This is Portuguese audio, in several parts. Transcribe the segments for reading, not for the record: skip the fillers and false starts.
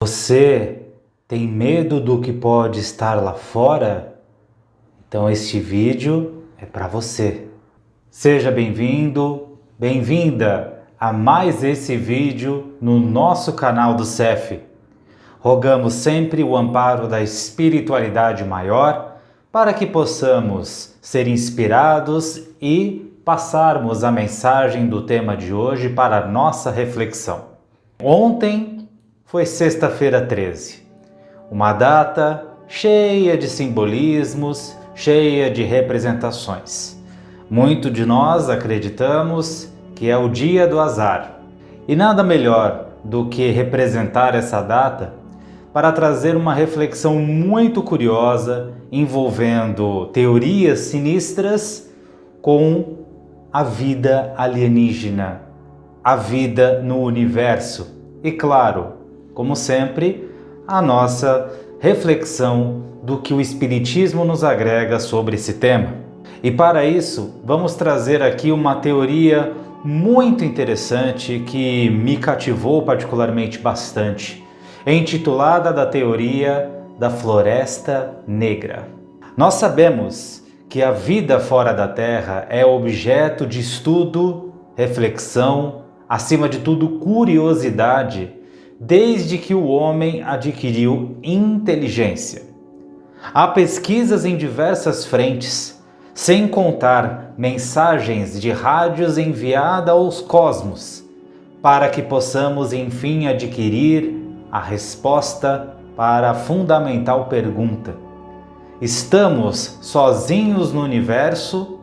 Você tem medo do que pode estar lá fora? Então este vídeo é para você. Seja bem-vindo, bem-vinda a mais esse vídeo no nosso canal do CEF. Rogamos sempre o amparo da espiritualidade maior para que possamos ser inspirados e passarmos a mensagem do tema de hoje para a nossa reflexão. Ontem foi sexta-feira 13, uma data cheia de simbolismos, cheia de representações. Muito de nós acreditamos que é o dia do azar. E nada melhor do que representar essa data para trazer uma reflexão muito curiosa envolvendo teorias sinistras com a vida alienígena, a vida no universo e, claro, como sempre, a nossa reflexão do que o Espiritismo nos agrega sobre esse tema. E para isso, vamos trazer aqui uma teoria muito interessante que me cativou particularmente bastante, intitulada da teoria da Floresta Negra. Nós sabemos que a vida fora da Terra é objeto de estudo, reflexão, acima de tudo curiosidade, desde que o homem adquiriu inteligência. Há pesquisas em diversas frentes, sem contar mensagens de rádios enviadas aos cosmos, para que possamos enfim adquirir a resposta para a fundamental pergunta: estamos sozinhos no universo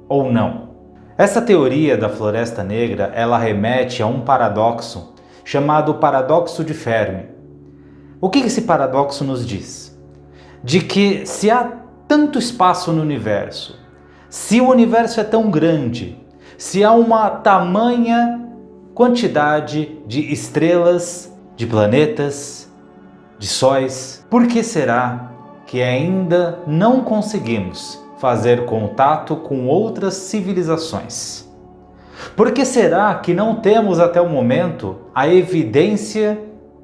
ou não? Essa teoria da Floresta Negra, ela remete a um paradoxo chamado paradoxo de Fermi. O que esse paradoxo nos diz? De que se há tanto espaço no universo, se o universo é tão grande, se há uma tamanha quantidade de estrelas, de planetas, de sóis, por que será que ainda não conseguimos fazer contato com outras civilizações? Por que será que não temos até o momento a evidência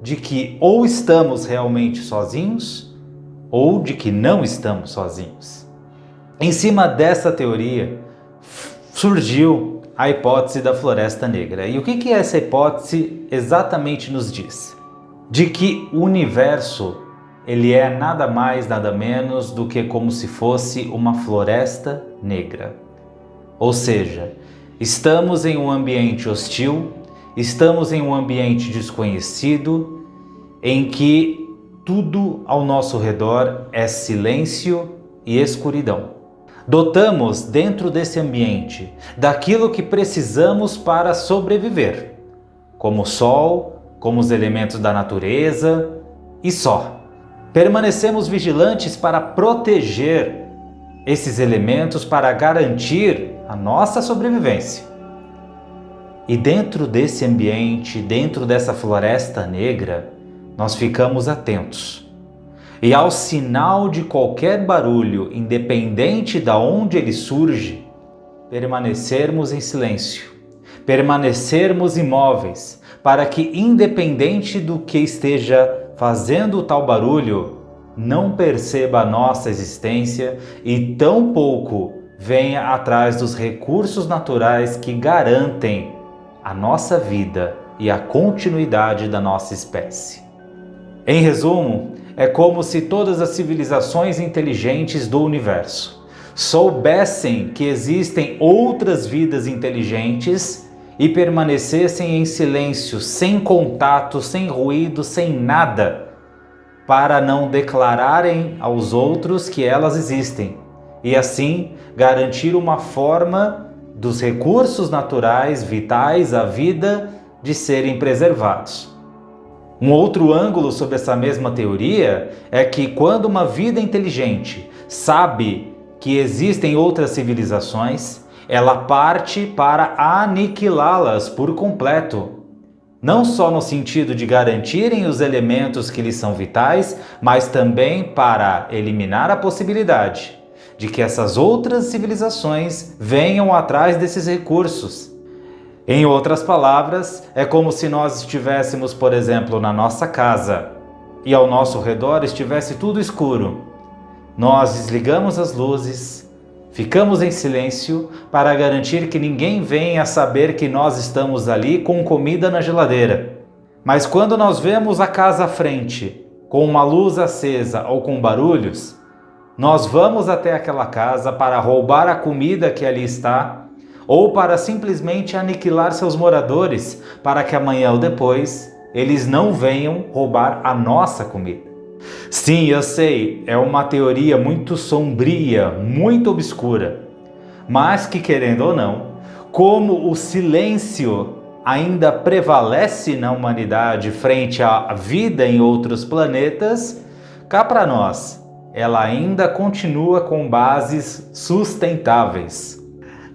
de que ou estamos realmente sozinhos ou de que não estamos sozinhos? Em cima dessa teoria surgiu a hipótese da Floresta Negra. E o que essa hipótese exatamente nos diz? De que o universo ele é nada mais, nada menos do que como se fosse uma floresta negra. Ou seja, estamos em um ambiente hostil, estamos em um ambiente desconhecido, em que tudo ao nosso redor é silêncio e escuridão. Dotamos dentro desse ambiente daquilo que precisamos para sobreviver, como o sol, como os elementos da natureza e só. Permanecemos vigilantes para proteger esses elementos para garantir a nossa sobrevivência. E dentro desse ambiente, dentro dessa floresta negra, nós ficamos atentos. E ao sinal de qualquer barulho, independente de onde ele surge, permanecermos em silêncio, permanecermos imóveis, para que independente do que esteja fazendo tal barulho, não perceba a nossa existência e tampouco venha atrás dos recursos naturais que garantem a nossa vida e a continuidade da nossa espécie. Em resumo, é como se todas as civilizações inteligentes do universo soubessem que existem outras vidas inteligentes e permanecessem em silêncio, sem contato, sem ruído, sem nada, para não declararem aos outros que elas existem e assim garantir uma forma dos recursos naturais vitais à vida de serem preservados. Um outro ângulo sobre essa mesma teoria é que quando uma vida inteligente sabe que existem outras civilizações, ela parte para aniquilá-las por completo. Não só no sentido de garantirem os elementos que lhes são vitais, mas também para eliminar a possibilidade de que essas outras civilizações venham atrás desses recursos. Em outras palavras, é como se nós estivéssemos, por exemplo, na nossa casa e ao nosso redor estivesse tudo escuro. Nós desligamos as luzes, ficamos em silêncio para garantir que ninguém venha saber que nós estamos ali com comida na geladeira. Mas quando nós vemos a casa à frente, com uma luz acesa ou com barulhos, nós vamos até aquela casa para roubar a comida que ali está, ou para simplesmente aniquilar seus moradores, para que amanhã ou depois eles não venham roubar a nossa comida. Sim, eu sei, é uma teoria muito sombria, muito obscura, mas que, querendo ou não, como o silêncio ainda prevalece na humanidade frente à vida em outros planetas, cá para nós, ela ainda continua com bases sustentáveis.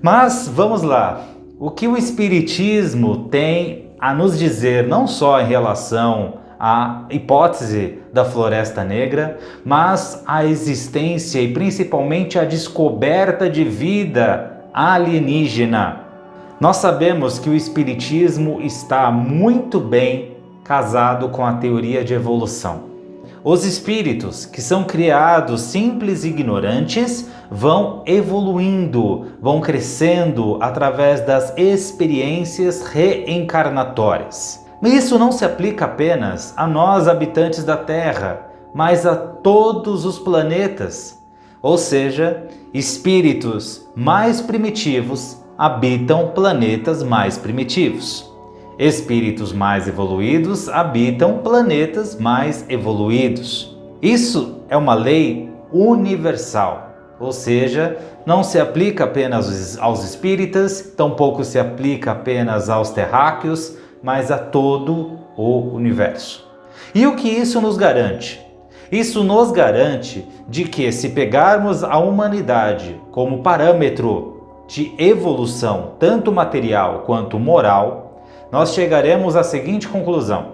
Mas vamos lá, o que o Espiritismo tem a nos dizer não só em relação à hipótese da Floresta Negra, mas a existência e principalmente a descoberta de vida alienígena. Nós sabemos que o Espiritismo está muito bem casado com a teoria de evolução. Os espíritos, que são criados simples e ignorantes, vão evoluindo, vão crescendo através das experiências reencarnatórias. Isso não se aplica apenas a nós, habitantes da Terra, mas a todos os planetas. Ou seja, espíritos mais primitivos habitam planetas mais primitivos. Espíritos mais evoluídos habitam planetas mais evoluídos. Isso é uma lei universal, ou seja, não se aplica apenas aos espíritas, tampouco se aplica apenas aos terráqueos, mas a todo o universo. E o que isso nos garante? Isso nos garante de que, se pegarmos a humanidade como parâmetro de evolução, tanto material quanto moral, nós chegaremos à seguinte conclusão: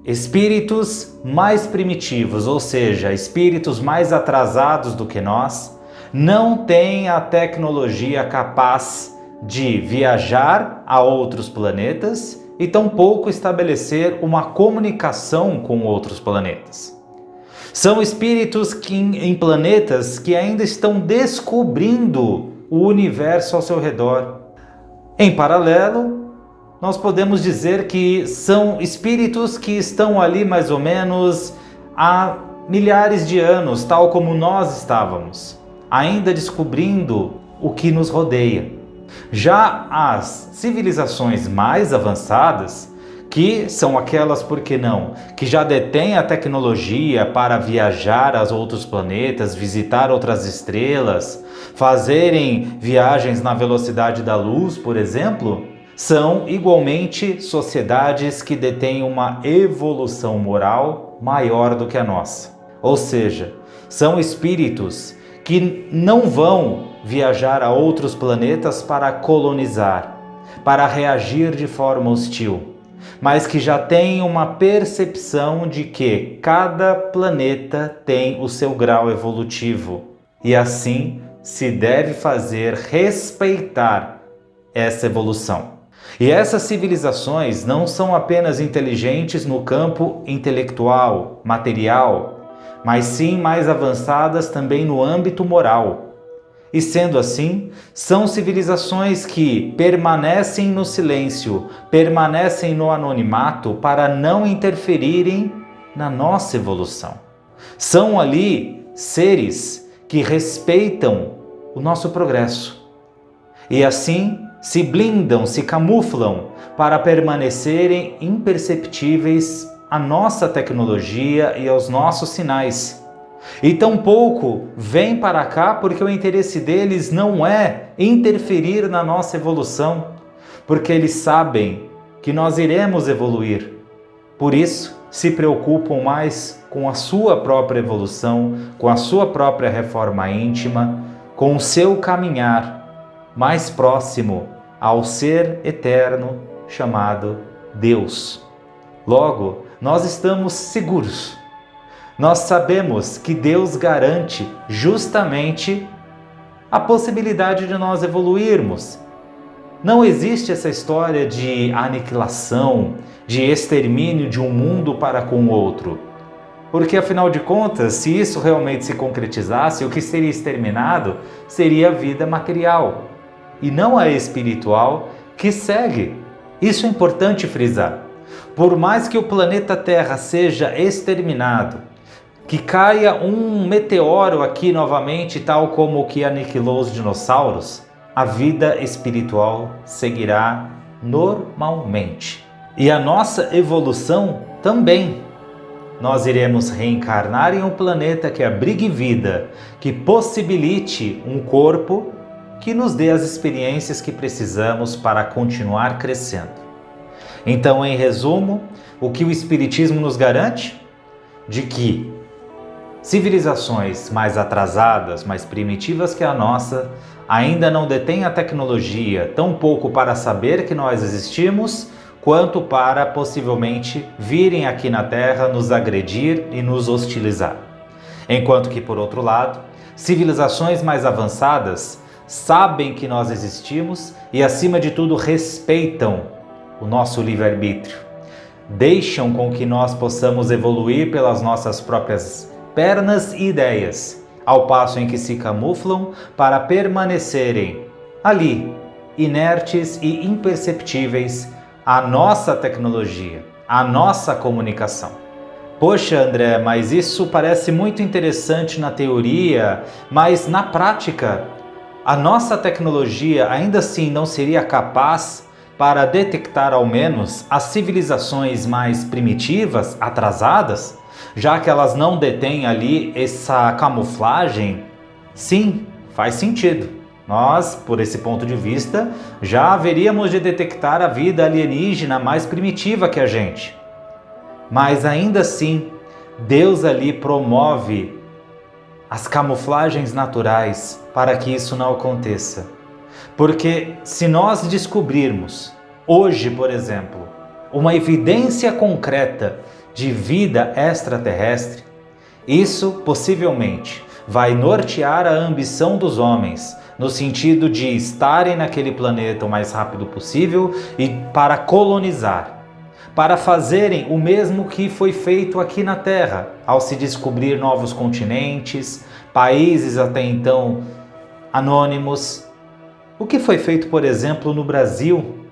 espíritos mais primitivos, ou seja, espíritos mais atrasados do que nós, não têm a tecnologia capaz de viajar a outros planetas e tampouco estabelecer uma comunicação com outros planetas. São espíritos em planetas que ainda estão descobrindo o universo ao seu redor. Em paralelo, nós podemos dizer que são espíritos que estão ali mais ou menos há milhares de anos, tal como nós estávamos, ainda descobrindo o que nos rodeia. Já as civilizações mais avançadas, que são aquelas, por que não, que já detêm a tecnologia para viajar a outros planetas, visitar outras estrelas, fazerem viagens na velocidade da luz, por exemplo, são igualmente sociedades que detêm uma evolução moral maior do que a nossa. Ou seja, são espíritos que não vão viajar a outros planetas para colonizar, para reagir de forma hostil, mas que já têm uma percepção de que cada planeta tem o seu grau evolutivo e assim se deve fazer respeitar essa evolução. E essas civilizações não são apenas inteligentes no campo intelectual, material, mas sim mais avançadas também no âmbito moral. E sendo assim, são civilizações que permanecem no silêncio, permanecem no anonimato para não interferirem na nossa evolução. São ali seres que respeitam o nosso progresso. E assim se blindam, se camuflam para permanecerem imperceptíveis à nossa tecnologia e aos nossos sinais. E tampouco vêm para cá porque o interesse deles não é interferir na nossa evolução, porque eles sabem que nós iremos evoluir. Por isso, se preocupam mais com a sua própria evolução, com a sua própria reforma íntima, com o seu caminhar mais próximo ao ser eterno chamado Deus. Logo, nós estamos seguros. Nós sabemos que Deus garante justamente a possibilidade de nós evoluirmos. Não existe essa história de aniquilação, de extermínio de um mundo para com o outro. Porque, afinal de contas, se isso realmente se concretizasse, o que seria exterminado seria a vida material, e não a espiritual que segue. Isso é importante frisar. Por mais que o planeta Terra seja exterminado, que caia um meteoro aqui novamente, tal como o que aniquilou os dinossauros, a vida espiritual seguirá normalmente. E a nossa evolução também. Nós iremos reencarnar em um planeta que abrigue vida, que possibilite um corpo que nos dê as experiências que precisamos para continuar crescendo. Então, em resumo, o que o Espiritismo nos garante? De que civilizações mais atrasadas, mais primitivas que a nossa, ainda não detêm a tecnologia, tão pouco para saber que nós existimos, quanto para possivelmente virem aqui na Terra nos agredir e nos hostilizar. Enquanto que, por outro lado, civilizações mais avançadas sabem que nós existimos e, acima de tudo, respeitam o nosso livre-arbítrio. Deixam com que nós possamos evoluir pelas nossas próprias pernas e ideias, ao passo em que se camuflam para permanecerem ali, inertes e imperceptíveis à nossa tecnologia, à nossa comunicação. Poxa, André, mas isso parece muito interessante na teoria, mas na prática, a nossa tecnologia ainda assim não seria capaz para detectar ao menos as civilizações mais primitivas, atrasadas, já que elas não detêm ali essa camuflagem? Sim, faz sentido. Nós, por esse ponto de vista, já haveríamos de detectar a vida alienígena mais primitiva que a gente. Mas ainda assim, Deus ali promove as camuflagens naturais para que isso não aconteça. Porque se nós descobrirmos, hoje, por exemplo, uma evidência concreta de vida extraterrestre, isso possivelmente vai nortear a ambição dos homens, no sentido de estarem naquele planeta o mais rápido possível e para colonizar, para fazerem o mesmo que foi feito aqui na Terra, ao se descobrir novos continentes, países até então anônimos. O que foi feito, por exemplo, no Brasil?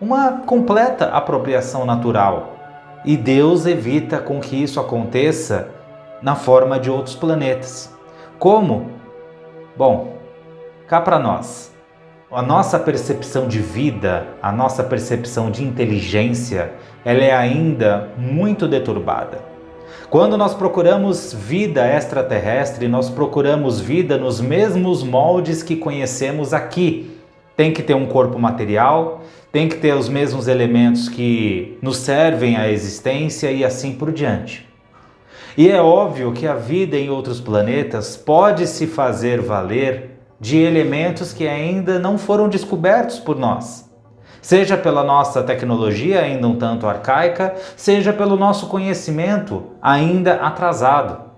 Uma completa apropriação natural. E Deus evita com que isso aconteça na forma de outros planetas. Como? Bom, cá para nós. A nossa percepção de vida, a nossa percepção de inteligência, ela é ainda muito deturbada. Quando nós procuramos vida extraterrestre, nós procuramos vida nos mesmos moldes que conhecemos aqui. Tem que ter um corpo material, tem que ter os mesmos elementos que nos servem à existência e assim por diante. E é óbvio que a vida em outros planetas pode se fazer valer de elementos que ainda não foram descobertos por nós. Seja pela nossa tecnologia ainda um tanto arcaica, seja pelo nosso conhecimento ainda atrasado.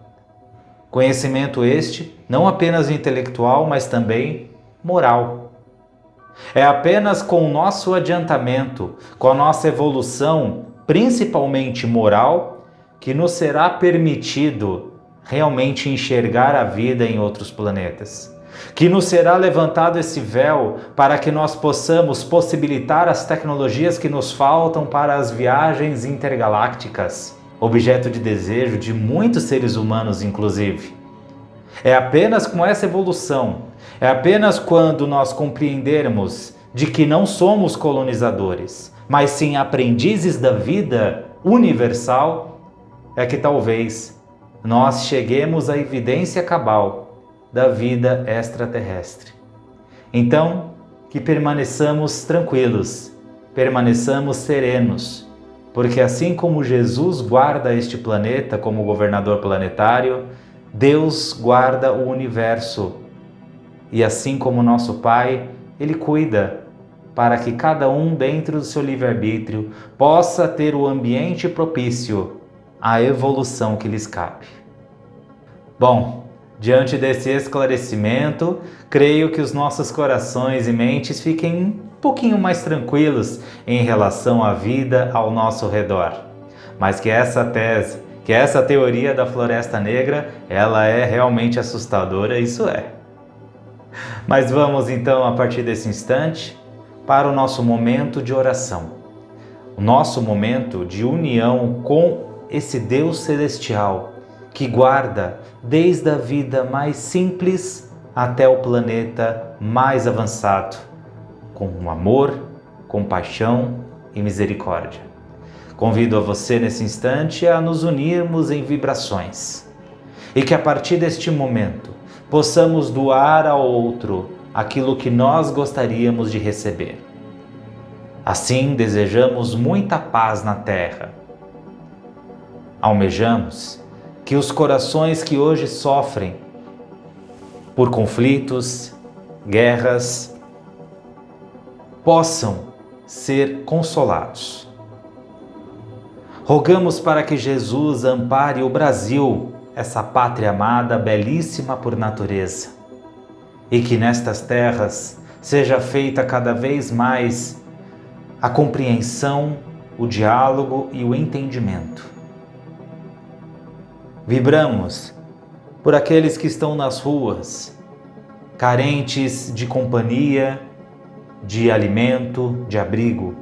Conhecimento este não apenas intelectual, mas também moral. É apenas com o nosso adiantamento, com a nossa evolução, principalmente moral, que nos será permitido realmente enxergar a vida em outros planetas. Que nos será levantado esse véu para que nós possamos possibilitar as tecnologias que nos faltam para as viagens intergalácticas, objeto de desejo de muitos seres humanos, inclusive. É apenas com essa evolução, é apenas quando nós compreendermos de que não somos colonizadores, mas sim aprendizes da vida universal, é que talvez nós cheguemos à evidência cabal da vida extraterrestre. Então, que permaneçamos tranquilos, permaneçamos serenos, porque assim como Jesus guarda este planeta como governador planetário, Deus guarda o universo. E assim como nosso Pai, Ele cuida para que cada um dentro do seu livre-arbítrio possa ter o ambiente propício à evolução que lhes cabe. Bom, diante desse esclarecimento, creio que os nossos corações e mentes fiquem um pouquinho mais tranquilos em relação à vida ao nosso redor. Mas que essa tese, que essa teoria da Floresta Negra, ela é realmente assustadora, isso é. Mas vamos então, a partir desse instante, para o nosso momento de oração. O nosso momento de união com esse Deus celestial que guarda desde a vida mais simples até o planeta mais avançado, com amor, compaixão e misericórdia. Convido a você nesse instante a nos unirmos em vibrações e que a partir deste momento possamos doar ao outro aquilo que nós gostaríamos de receber. Assim, desejamos muita paz na Terra. Almejamos que os corações que hoje sofrem por conflitos, guerras, possam ser consolados. Rogamos para que Jesus ampare o Brasil, essa pátria amada, belíssima por natureza, e que nestas terras seja feita cada vez mais a compreensão, o diálogo e o entendimento. Vibramos por aqueles que estão nas ruas, carentes de companhia, de alimento, de abrigo,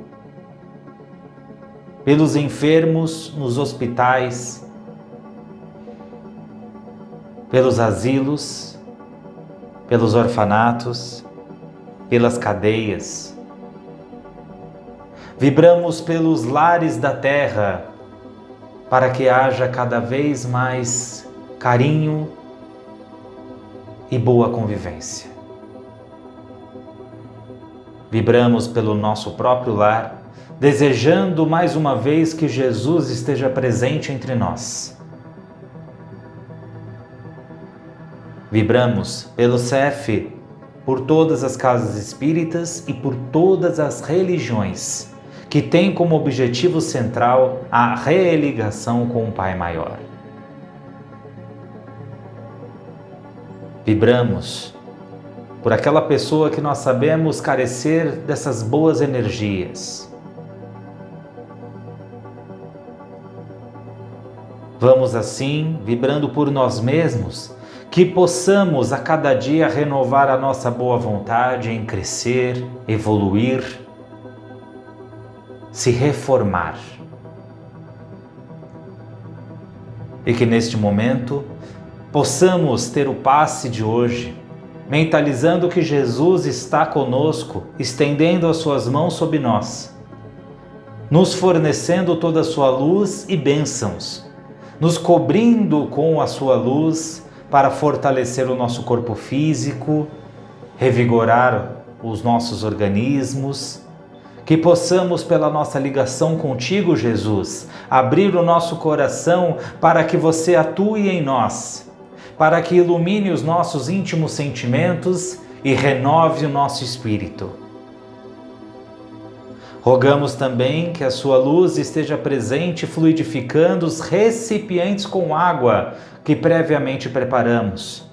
pelos enfermos nos hospitais, pelos asilos, pelos orfanatos, pelas cadeias. Vibramos pelos lares da terra, para que haja cada vez mais carinho e boa convivência. Vibramos pelo nosso próprio lar, desejando mais uma vez que Jesus esteja presente entre nós. Vibramos pelo CEF, por todas as casas espíritas e por todas as religiões, que tem como objetivo central a religação com o Pai Maior. Vibramos por aquela pessoa que nós sabemos carecer dessas boas energias. Vamos assim, vibrando por nós mesmos, que possamos a cada dia renovar a nossa boa vontade em crescer, evoluir, se reformar. E que neste momento possamos ter o passe de hoje, mentalizando que Jesus está conosco, estendendo as suas mãos sobre nós, nos fornecendo toda a sua luz e bênçãos, nos cobrindo com a sua luz para fortalecer o nosso corpo físico, revigorar os nossos organismos, que possamos, pela nossa ligação contigo, Jesus, abrir o nosso coração para que você atue em nós, para que ilumine os nossos íntimos sentimentos e renove o nosso espírito. Rogamos também que a sua luz esteja presente, fluidificando os recipientes com água que previamente preparamos,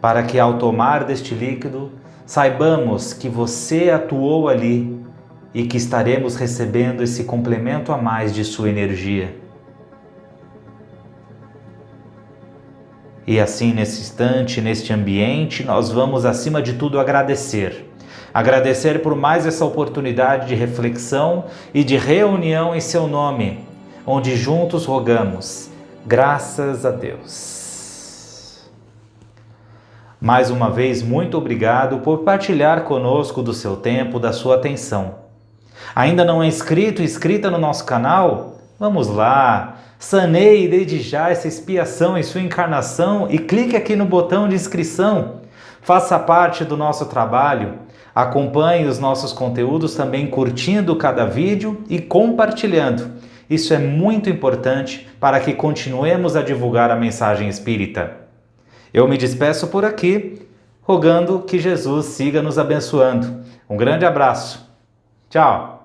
para que ao tomar deste líquido, saibamos que você atuou ali e que estaremos recebendo esse complemento a mais de sua energia. E assim, nesse instante, neste ambiente, nós vamos, acima de tudo, agradecer. Agradecer por mais essa oportunidade de reflexão e de reunião em seu nome, onde juntos rogamos. Graças a Deus. Mais uma vez, muito obrigado por partilhar conosco do seu tempo, da sua atenção. Ainda não é inscrito, inscrita no nosso canal? Vamos lá! Saneie desde já essa expiação em sua encarnação e clique aqui no botão de inscrição. Faça parte do nosso trabalho. Acompanhe os nossos conteúdos também curtindo cada vídeo e compartilhando. Isso é muito importante para que continuemos a divulgar a mensagem espírita. Eu me despeço por aqui, rogando que Jesus siga nos abençoando. Um grande abraço. Tchau!